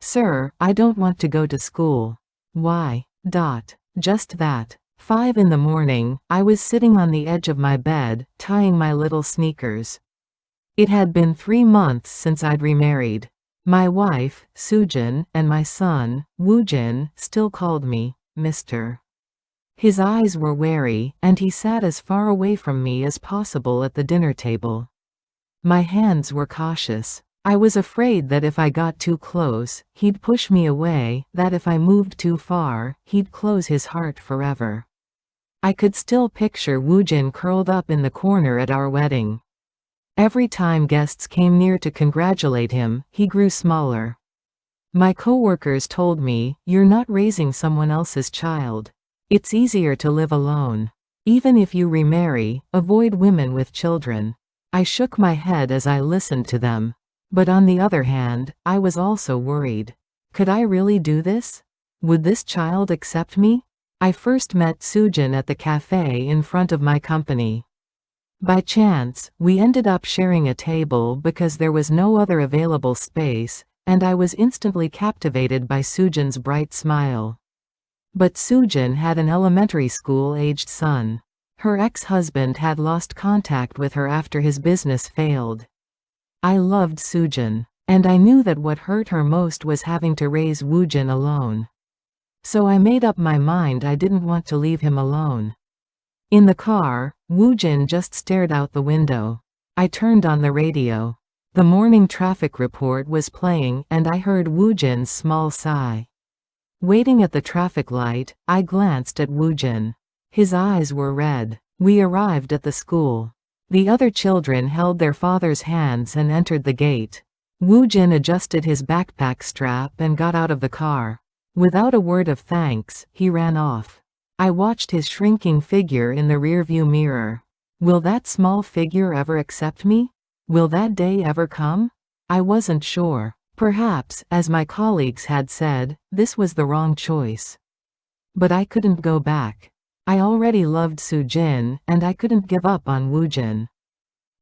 Sir, I don't want to go to school. Why? Just that. 5 in the morning, I was sitting on the edge of my bed, tying my little sneakers. It had been 3 months since I'd remarried. My wife, Sujin, and my son, Woojin, still called me Mr. His eyes were wary, and he sat as far away from me as possible at the dinner table. My hands were cautious. I was afraid that if I got too close, he'd push me away, that if I moved too far, he'd close his heart forever. I could still picture Woojin curled up in the corner at our wedding. Every time guests came near to congratulate him, he grew smaller. My coworkers told me, "You're not raising someone else's child. It's easier to live alone. Even if you remarry, avoid women with children." I shook my head as I listened to them. But on the other hand, I was also worried. Could I really do this? Would this child accept me? I first met Sujin at the cafe in front of my company. By chance, we ended up sharing a table because there was no other available space, and I was instantly captivated by Sujin's bright smile. But Sujin had an elementary school-aged son. Her ex-husband had lost contact with her after his business failed. I loved Sujin, and I knew that what hurt her most was having to raise Woojin alone. So I made up my mind I didn't want to leave him alone. In the car, Woojin just stared out the window. I turned on the radio. The morning traffic report was playing, and I heard Woojin's small sigh. Waiting at the traffic light, I glanced at Woojin. His eyes were red. We arrived at the school. The other children held their father's hands and entered the gate. Woojin adjusted his backpack strap and got out of the car. Without a word of thanks, he ran off. I watched his shrinking figure in the rearview mirror. Will that small figure ever accept me? Will that day ever come? I wasn't sure. Perhaps, as my colleagues had said, this was the wrong choice. But I couldn't go back. I already loved Sujin, and I couldn't give up on Woojin.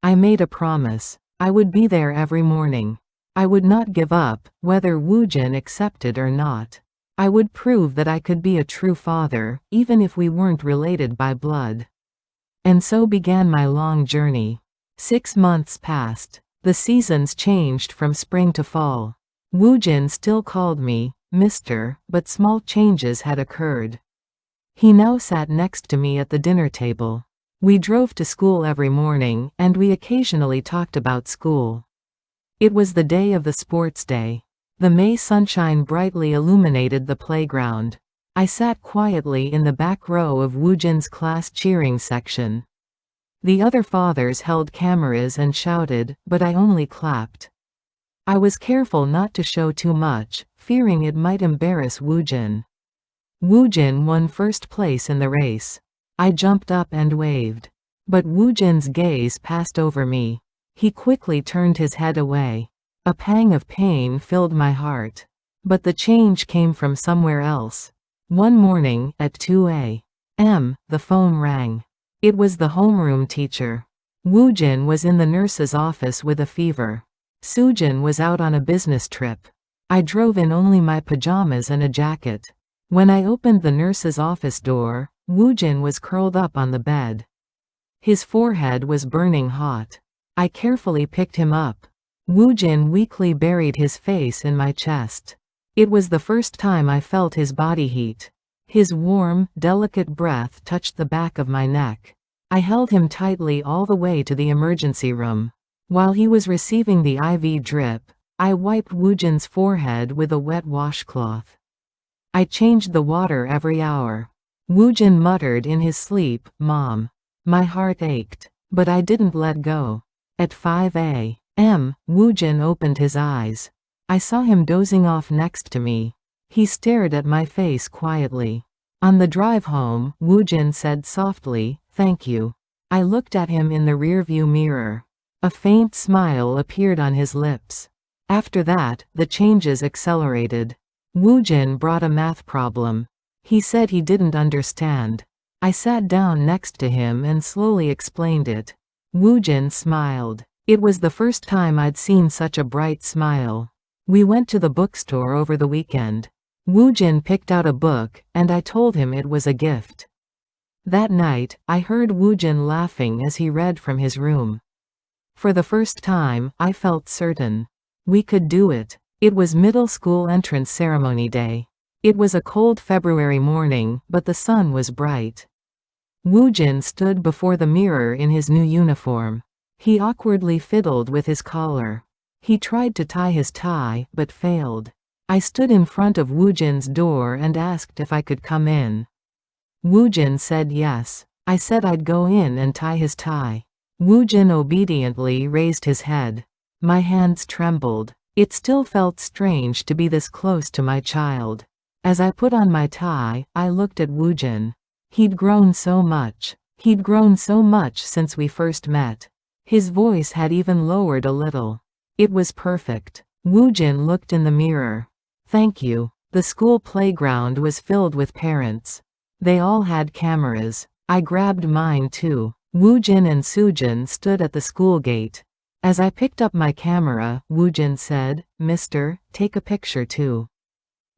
I made a promise. I would be there every morning. I would not give up, whether Woojin accepted or not. I would prove that I could be a true father, even if we weren't related by blood. And so began my long journey. 6 months passed. The seasons changed from spring to fall. Woojin still called me Mr., but small changes had occurred. He now sat next to me at the dinner table. We drove to school every morning, and we occasionally talked about school. It was the day of the sports day. The May sunshine brightly illuminated the playground. I sat quietly in the back row of Woojin's class cheering section. The other fathers held cameras and shouted, but I only clapped. I was careful not to show too much, fearing it might embarrass Woojin. Woojin won first place in the race. I jumped up and waved. But Woojin's gaze passed over me. He quickly turned his head away. A pang of pain filled my heart. But the change came from somewhere else. One morning, at 2 a.m., the phone rang. It was the homeroom teacher. Woojin was in the nurse's office with a fever. Sujin was out on a business trip. I drove in only my pajamas and a jacket. When I opened the nurse's office door, Woojin was curled up on the bed. His forehead was burning hot. I carefully picked him up. Woojin weakly buried his face in my chest. It was the first time I felt his body heat. His warm, delicate breath touched the back of my neck. I held him tightly all the way to the emergency room. While he was receiving the IV drip, I wiped Woojin's forehead with a wet washcloth. I changed the water every hour. Woojin muttered in his sleep, "Mom." My heart ached, but I didn't let go. At 5 a.m., Woojin opened his eyes. I saw him dozing off next to me. He stared at my face quietly. On the drive home, Woojin said softly, "Thank you." I looked at him in the rearview mirror. A faint smile appeared on his lips. After that, the changes accelerated. Woojin brought a math problem. He said he didn't understand. I sat down next to him and slowly explained it. Woojin smiled. It was the first time I'd seen such a bright smile. We went to the bookstore over the weekend. Woojin picked out a book, and I told him it was a gift. That night, I heard Woojin laughing as he read from his room. For the first time, I felt certain. We could do it. It was middle school entrance ceremony day. It was a cold February morning, but the sun was bright. Woojin stood before the mirror in his new uniform. He awkwardly fiddled with his collar. He tried to tie his tie, but failed. I stood in front of Woojin's door and asked if I could come in. Woojin said yes. I said I'd go in and tie his tie. Woojin obediently raised his head. My hands trembled. It still felt strange to be this close to my child. As I put on my tie, I looked at Woojin. He'd grown so much. He'd grown so much since we first met. His voice had even lowered a little. It was perfect. Woojin looked in the mirror. Thank you. The school playground was filled with parents. They all had cameras. I grabbed mine too. Woojin and Soojin stood at the school gate. As I picked up my camera, Woojin said, "Mister, take a picture too."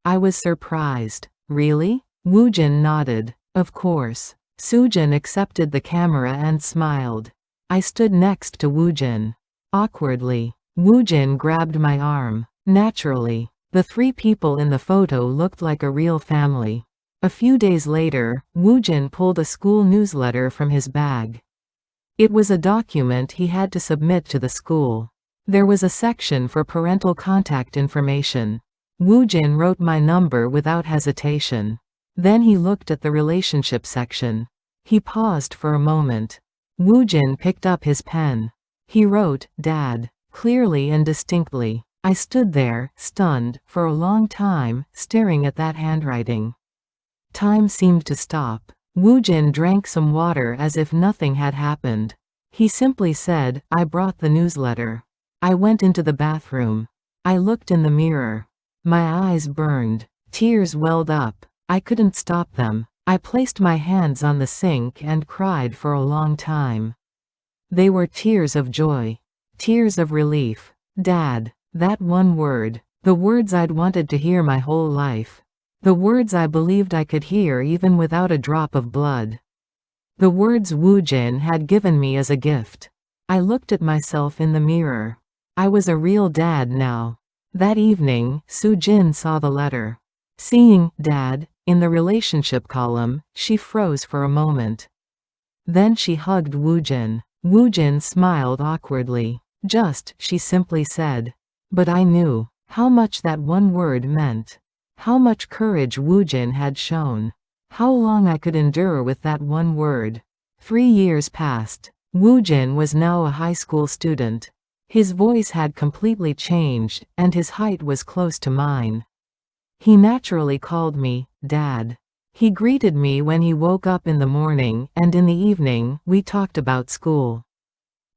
I was surprised. Really? Woojin nodded. Of course. Soojin accepted the camera and smiled. I stood next to Woojin. Awkwardly, Woojin grabbed my arm. Naturally, the three people in the photo looked like a real family. A few days later, Woojin pulled a school newsletter from his bag. It was a document he had to submit to the school. There was a section for parental contact information. Woojin wrote my number without hesitation. Then he looked at the relationship section. He paused for a moment. Woojin picked up his pen. He wrote, "Dad," clearly and distinctly. I stood there, stunned, for a long time, staring at that handwriting. Time seemed to stop. Woojin drank some water as if nothing had happened. He simply said, "I brought the newsletter." I went into the bathroom. I looked in the mirror. My eyes burned. Tears welled up. I couldn't stop them. I placed my hands on the sink and cried for a long time. They were tears of joy. Tears of relief. Dad. That one word. The words I'd wanted to hear my whole life. The words I believed I could hear even without a drop of blood. The words Woojin had given me as a gift. I looked at myself in the mirror. I was a real dad now. That evening, Soojin saw the letter. Seeing "Dad" in the relationship column, she froze for a moment. Then she hugged Woojin. Woojin smiled awkwardly. "Just," she simply said. But I knew how much that one word meant. How much courage Woojin had shown. How long I could endure with that one word. 3 years passed. Woojin was now a high school student. His voice had completely changed, and his height was close to mine. He naturally called me Dad. He greeted me when he woke up in the morning, and in the evening, we talked about school.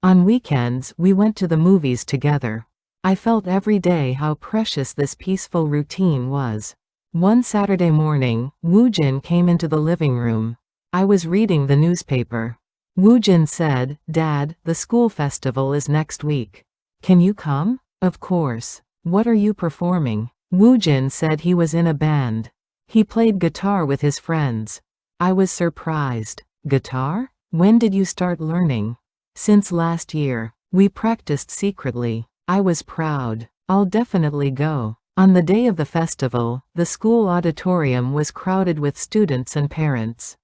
On weekends, we went to the movies together. I felt every day how precious this peaceful routine was. One Saturday morning, Woojin came into the living room. I was reading the newspaper. Woojin said, "Dad, the school festival is next week. Can you come?" "Of course. What are you performing?" Woojin said he was in a band. He played guitar with his friends. I was surprised. "Guitar? When did you start learning?" "Since last year. We practiced secretly." I was proud. "I'll definitely go." On the day of the festival, the school auditorium was crowded with students and parents.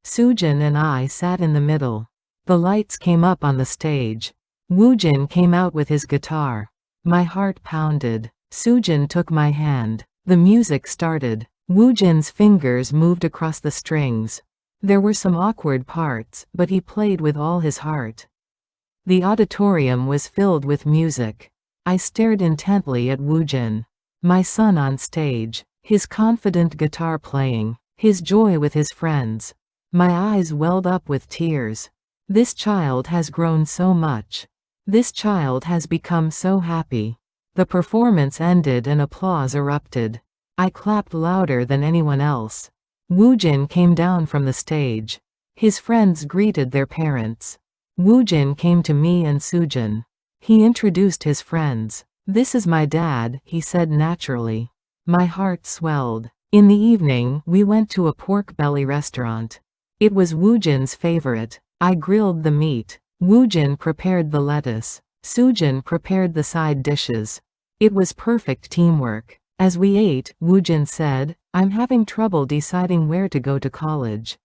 Soojin and I sat in the middle. The lights came up on the stage. Woojin came out with his guitar. My heart pounded. Soojin took my hand. The music started. Woojin's fingers moved across the strings. There were some awkward parts, but he played with all his heart. The auditorium was filled with music. I stared intently at Woojin. My son on stage, his confident guitar playing, his joy with his friends. My eyes welled up with tears. This child has grown so much. This child has become so happy. The performance ended and applause erupted. I clapped louder than anyone else. Woojin came down from the stage. His friends greeted their parents. Woojin came to me and Soojin. He introduced his friends. "This is my dad," he said naturally. My heart swelled. In the evening, we went to a pork belly restaurant. It was Woojin's favorite. I grilled the meat. Woojin prepared the lettuce. Soojin prepared the side dishes. It was perfect teamwork. As we ate, Woojin said, "I'm having trouble deciding where to go to college.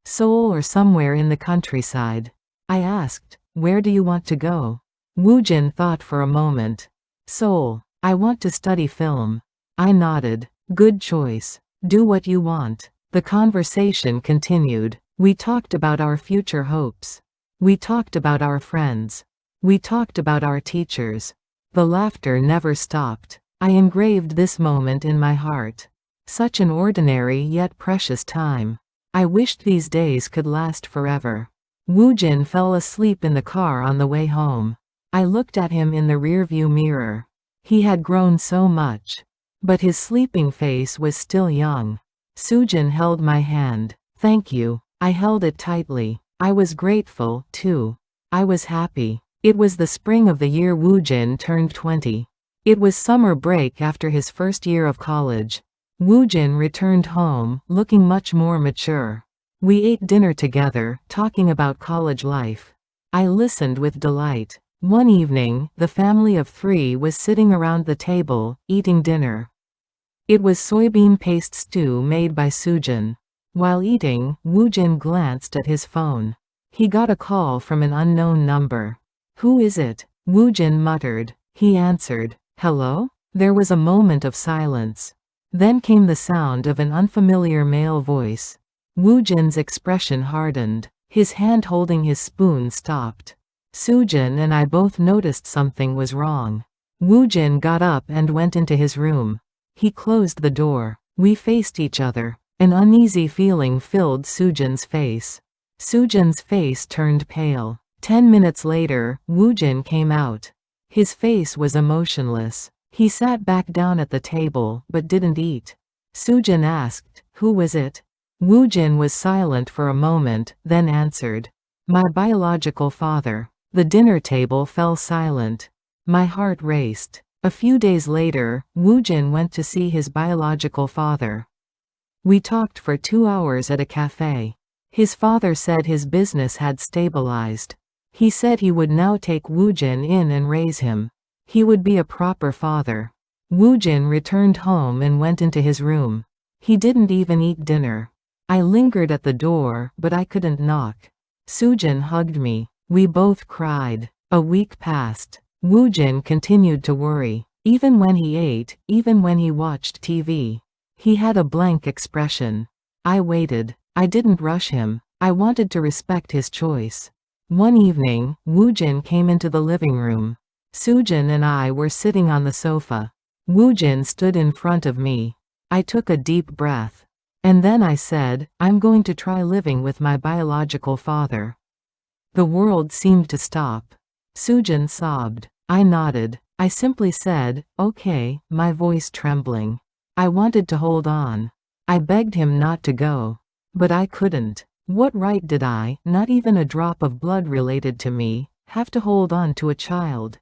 Seoul or somewhere in the countryside." I asked, "Where do you want to go?" Woojin thought for a moment. "Seoul. I want to study film." I nodded. "Good choice. Do what you want." The conversation continued. We talked about our future hopes. We talked about our friends. We talked about our teachers. The laughter never stopped. I engraved this moment in my heart. Such an ordinary yet precious time. I wished these days could last forever. Woojin fell asleep in the car on the way home. I looked at him in the rearview mirror. He had grown so much. But his sleeping face was still young. Soojin held my hand. "Thank you." I held it tightly. I was grateful, too. I was happy. It was the spring of the year Woojin turned 20. It was summer break after his first year of college. Woojin returned home, looking much more mature. We ate dinner together, talking about college life. I listened with delight. One evening, the family of 3 was sitting around the table, eating dinner. It was soybean paste stew made by Soojin. While eating, Woojin glanced at his phone. He got a call from an unknown number. "Who is it?" Woojin muttered. He answered, "Hello?" There was a moment of silence. Then came the sound of an unfamiliar male voice. Woojin's expression hardened. His hand holding his spoon stopped. Soojin and I both noticed something was wrong. Woojin got up and went into his room. He closed the door. We faced each other. An uneasy feeling filled Soojin's face. Soojin's face turned pale. 10 minutes later, Woojin came out. His face was emotionless. He sat back down at the table, but didn't eat. Soojin asked, "Who was it?" Woojin was silent for a moment, then answered, "My biological father." The dinner table fell silent. My heart raced. A few days later, Woojin went to see his biological father. We talked for 2 hours at a cafe. His father said his business had stabilized. He said he would now take Woojin in and raise him. He would be a proper father. Woojin returned home and went into his room. He didn't even eat dinner. I lingered at the door, but I couldn't knock. Soojin hugged me. We both cried. A week passed. Woojin continued to worry. Even when he ate, even when he watched TV. He had a blank expression. I waited. I didn't rush him. I wanted to respect his choice. One evening, Woojin came into the living room. Soojin and I were sitting on the sofa. Woojin stood in front of me. I took a deep breath. And then I said, "I'm going to try living with my biological father." The world seemed to stop. Soojin sobbed. I nodded. I simply said, "Okay," my voice trembling. I wanted to hold on. I begged him not to go. But I couldn't. What right did I, not even a drop of blood related to me, have to hold on to a child?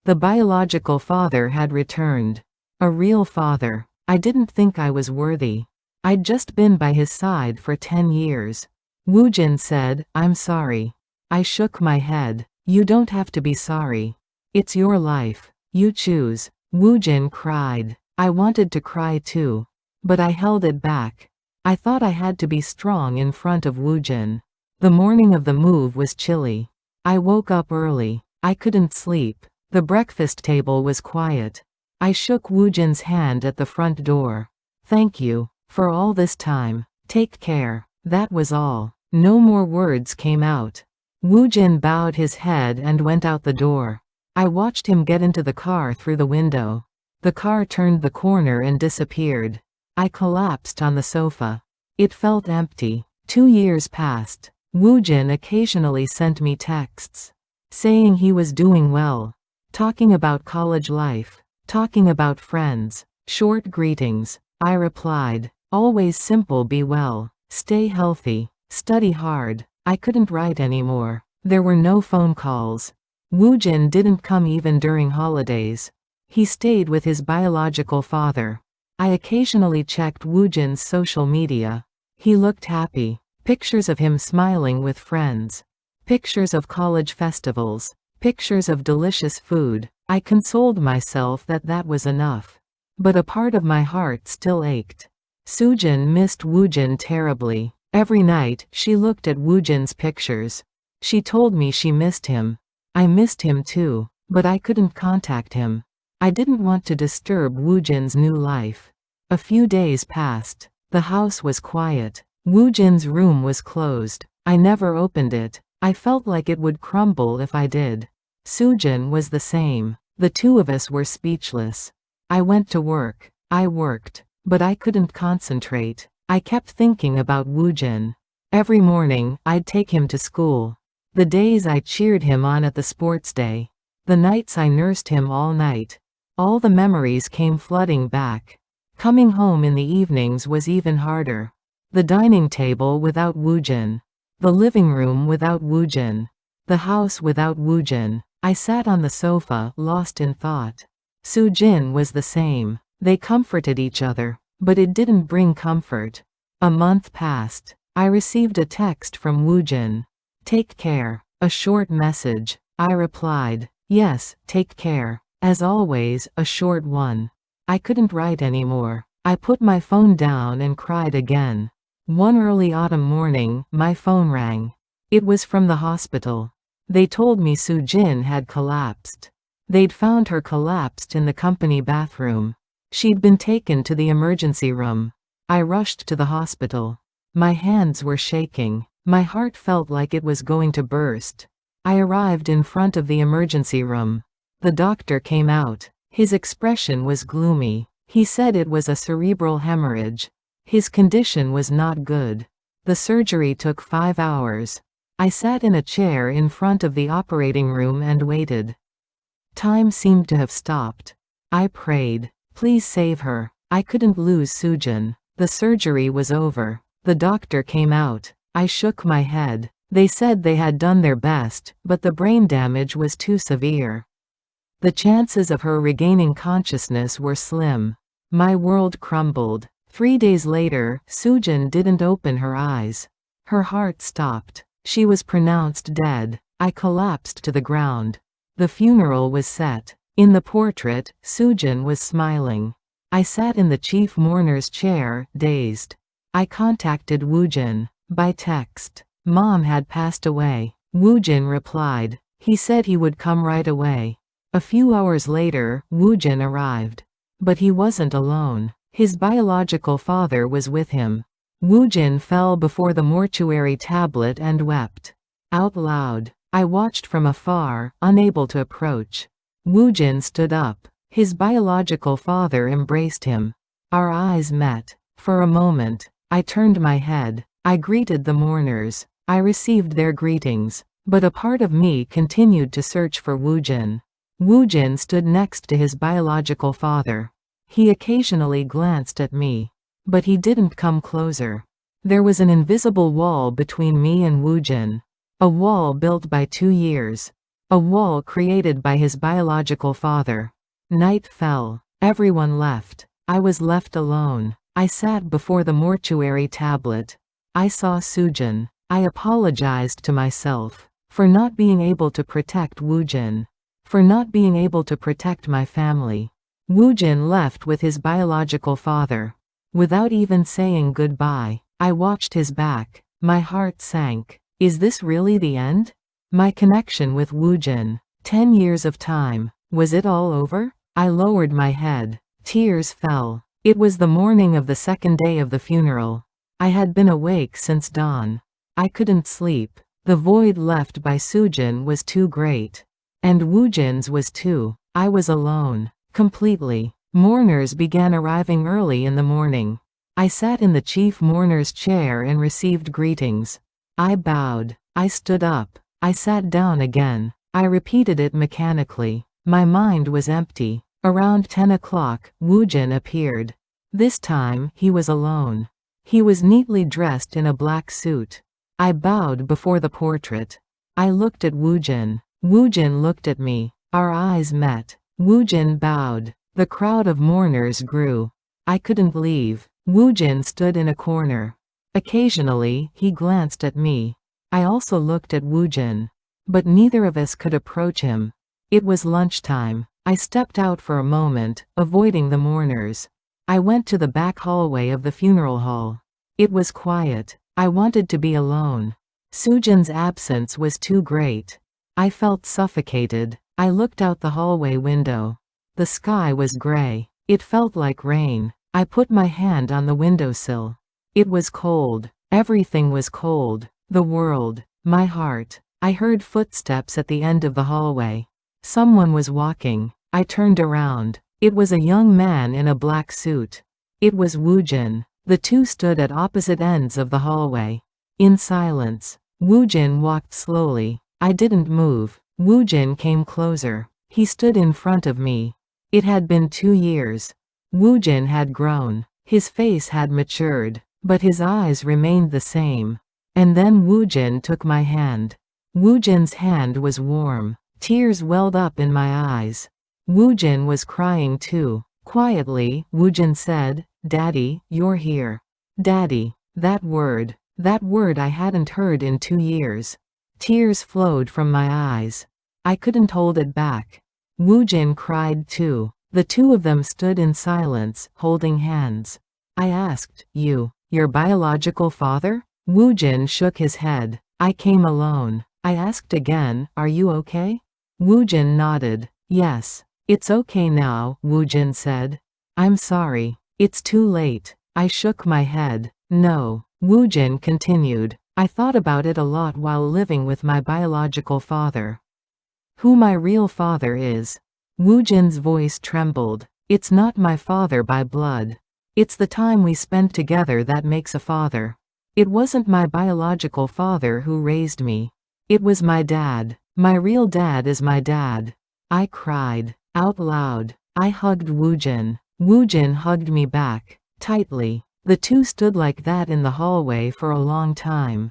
The biological father had returned. A real father. I didn't think I was worthy. I'd just been by his side for 10 years. Woojin said, "I'm sorry." I shook my head. "You don't have to be sorry. It's your life. You choose." Woojin cried. I wanted to cry too. But I held it back. I thought I had to be strong in front of Woojin. The morning of the move was chilly. I woke up early. I couldn't sleep. The breakfast table was quiet. I shook Woojin's hand at the front door. "Thank you. For all this time. Take care." That was all. No more words came out. Woojin bowed his head and went out the door. I watched him get into the car through the window. The car turned the corner and disappeared. I collapsed on the sofa. It felt empty. 2 years passed. Woojin occasionally sent me texts. Saying he was doing well. Talking about college life. Talking about friends. Short greetings. I replied. Always simple: be well. Stay healthy. Study hard. I couldn't write anymore. There were no phone calls. Woojin didn't come even during holidays. He stayed with his biological father. I occasionally checked Woojin's social media. He looked happy. Pictures of him smiling with friends. Pictures of college festivals. Pictures of delicious food. I consoled myself that that was enough. But a part of my heart still ached. Soojin missed Woojin terribly. Every night, she looked at Woojin's pictures. She told me she missed him. I missed him too, but I couldn't contact him. I didn't want to disturb Woojin's new life. A few days passed. The house was quiet. Woojin's room was closed. I never opened it. I felt like it would crumble if I did. Soojin was the same. The two of us were speechless. I went to work. I worked. But I couldn't concentrate. I kept thinking about Woojin. Every morning, I'd take him to school. The days I cheered him on at the sports day. The nights I nursed him all night. All the memories came flooding back. Coming home in the evenings was even harder. The dining table without Woojin. The living room without Woojin. The house without Woojin. I sat on the sofa, lost in thought. Soojin was the same. They comforted each other, but it didn't bring comfort. A month passed. I received a text from Woojin. Take care. A short message. I replied, yes, take care. As always, a short one. I couldn't write anymore. I put my phone down and cried again. One early autumn morning, my phone rang. It was from the hospital. They told me Soojin had collapsed. They'd found her collapsed in the company bathroom. She'd been taken to the emergency room. I rushed to the hospital. My hands were shaking. My heart felt like it was going to burst. I arrived in front of the emergency room. The doctor came out. His expression was gloomy. He said it was a cerebral hemorrhage. His condition was not good. The surgery took 5 hours. I sat in a chair in front of the operating room and waited. Time seemed to have stopped. I prayed, please save her. I couldn't lose Soojin. The surgery was over. The doctor came out. I shook my head. They said they had done their best, but the brain damage was too severe. The chances of her regaining consciousness were slim. My world crumbled. 3 days later, Soojin didn't open her eyes. Her heart stopped. She was pronounced dead. I collapsed to the ground. The funeral was set. In the portrait, Soojin was smiling. I sat in the chief mourner's chair, dazed. I contacted Woojin. By text. Mom had passed away. Woojin replied. He said he would come right away. A few hours later, Woojin arrived. But he wasn't alone. His biological father was with him. Woojin fell before the mortuary tablet and wept. Out loud. I watched from afar, unable to approach. Woojin stood up. His biological father embraced him. Our eyes met. For a moment, I turned my head. I greeted the mourners. I received their greetings. But a part of me continued to search for Woojin. Woojin stood next to his biological father. He occasionally glanced at me. But he didn't come closer. There was an invisible wall between me and Woojin. A wall built by 2 years. A wall created by his biological father. Night fell. Everyone left. I was left alone. I sat before the mortuary tablet. I saw Soojin. I apologized to myself. For not being able to protect Woojin. For not being able to protect my family. Woojin left with his biological father. Without even saying goodbye, I watched his back. My heart sank. Is this really the end? My connection with Woojin. 10 years of time. Was it all over? I lowered my head. Tears fell. It was the morning of the second day of the funeral. I had been awake since dawn. I couldn't sleep. The void left by Soojin was too great. And Woojin's was too. I was alone. Completely. Mourners began arriving early in the morning. I sat in the chief mourner's chair and received greetings. I bowed. I stood up. I sat down again. I repeated it mechanically. My mind was empty. Around 10 o'clock, Woojin appeared. This time, he was alone. He was neatly dressed in a black suit. I bowed before the portrait. I looked at Woojin. Woojin looked at me. Our eyes met. Woojin bowed. The crowd of mourners grew. I couldn't leave. Woojin stood in a corner. Occasionally, he glanced at me. I also looked at Woojin. But neither of us could approach him. It was lunchtime. I stepped out for a moment, avoiding the mourners. I went to the back hallway of the funeral hall. It was quiet. I wanted to be alone. Soojin's absence was too great. I felt suffocated. I looked out the hallway window. The sky was gray. It felt like rain. I put my hand on the windowsill. It was cold. Everything was cold. The world. My heart. I heard footsteps at the end of the hallway. Someone was walking. I turned around. It was a young man in a black suit. It was Woojin. The two stood at opposite ends of the hallway. In silence. Woojin walked slowly. I didn't move. Woojin came closer. He stood in front of me. It had been 2 years. Woojin had grown. His face had matured. But his eyes remained the same. And then Woojin took my hand. Woojin's hand was warm. Tears welled up in my eyes. Woojin was crying too. Quietly, Woojin said, "Daddy, you're here." Daddy. That word I hadn't heard in 2 years. Tears flowed from my eyes. I couldn't hold it back. Woojin cried too. The two of them stood in silence, holding hands. I asked, your biological father?" Woojin shook his head. "I came alone." I asked again, "Are you okay?" Woojin nodded. "Yes. It's okay now," Woojin said. "I'm sorry. It's too late." I shook my head. "No." Woojin continued. "I thought about it a lot while living with my biological father. Who my real father is." Woojin's voice trembled. "It's not my father by blood. It's the time we spent together that makes a father. It wasn't my biological father who raised me. It was my dad. My real dad is my dad." I cried. Out loud. I hugged Woojin. Woojin hugged me back. Tightly. The two stood like that in the hallway for a long time.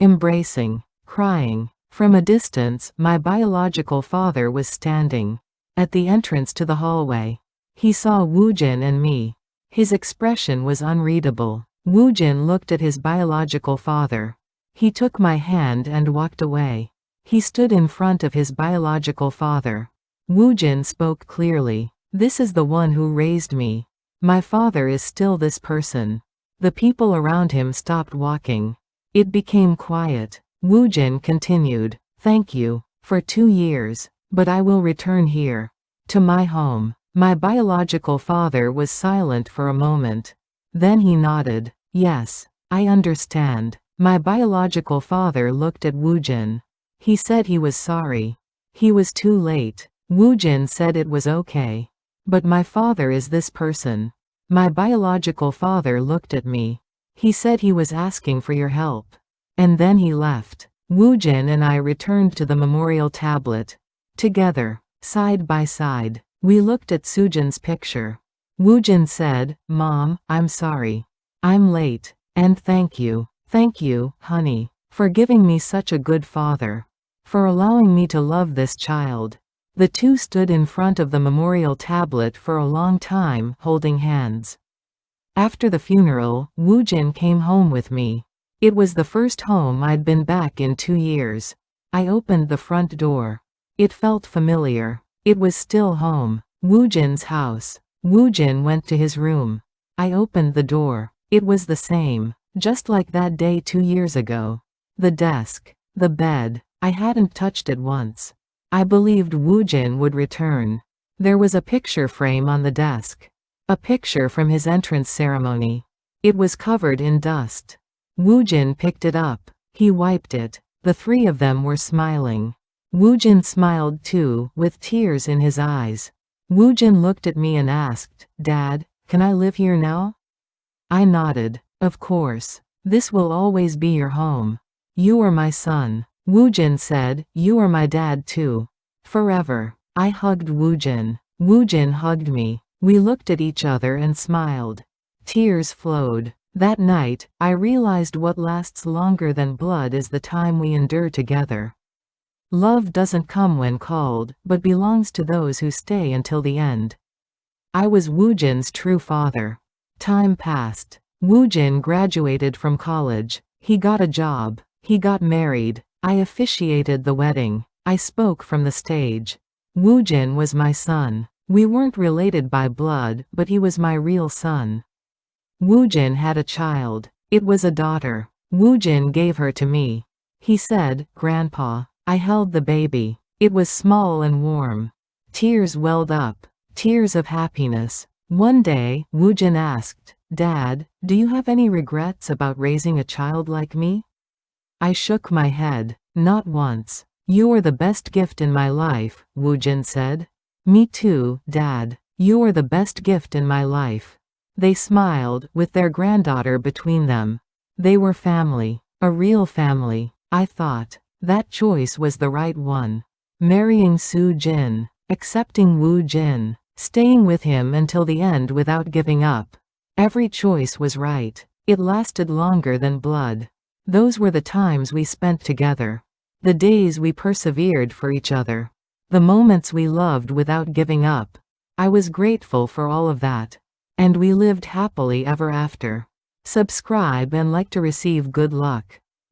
Embracing. Crying. From a distance, my biological father was standing. At the entrance to the hallway. He saw Woojin and me. His expression was unreadable. Woojin looked at his biological father. He took my hand and walked away. He stood in front of his biological father. Woojin spoke clearly. "This is the one who raised me. My father is still this person." The people around him stopped walking. It became quiet. Woojin continued. "Thank you. For 2 years. But I will return here. To my home." My biological father was silent for a moment. Then he nodded. "Yes. I understand." My biological father looked at Woojin. He said he was sorry. He was too late. Woojin said it was okay. "But my father is this person." My biological father looked at me. He said he was asking for your help. And then he left. Woojin and I returned to the memorial tablet. Together. Side by side. We looked at Soojin's picture. Woojin said, "Mom, I'm sorry. I'm late. And thank you. Thank you, honey, for giving me such a good father. For allowing me to love this child." The two stood in front of the memorial tablet for a long time, holding hands. After the funeral, Woojin came home with me. It was the first home I'd been back in 2 years. I opened the front door. It felt familiar. It was still home. Woojin's house. Woojin went to his room. I opened the door. It was the same. Just like that day 2 years ago. The desk. The bed. I hadn't touched it once. I believed Woojin would return. There was a picture frame on the desk. A picture from his entrance ceremony. It was covered in dust. Woojin picked it up. He wiped it. The three of them were smiling. Woojin smiled too, with tears in his eyes. Woojin looked at me and asked, "Dad, can I live here now?" I nodded. "Of course. This will always be your home. You are my son." Woojin said, "You are my dad too. Forever." I hugged Woojin. Woojin hugged me. We looked at each other and smiled. Tears flowed. That night, I realized what lasts longer than blood is the time we endure together. Love doesn't come when called, but belongs to those who stay until the end. I was Woojin's true father. Time passed. Woojin graduated from college. He got a job. He got married. I officiated the wedding. I spoke from the stage. Woojin was my son. We weren't related by blood, but he was my real son. Woojin had a child. It was a daughter. Woojin gave her to me. He said, "Grandpa." I held the baby. It was small and warm. Tears welled up. Tears of happiness. One day, Woojin asked, "Dad, do you have any regrets about raising a child like me?" I shook my head. Not once. "You are the best gift in my life," Woojin said. "Me too, Dad. You are the best gift in my life." They smiled, with their granddaughter between them. They were family. A real family. I thought. That choice was the right one. Marrying Soo Jin. Accepting Woo Jin. Staying with him until the end without giving up. Every choice was right. It lasted longer than blood. Those were the times we spent together. The days we persevered for each other. The moments we loved without giving up. I was grateful for all of that. And we lived happily ever after. Subscribe and like to receive good luck.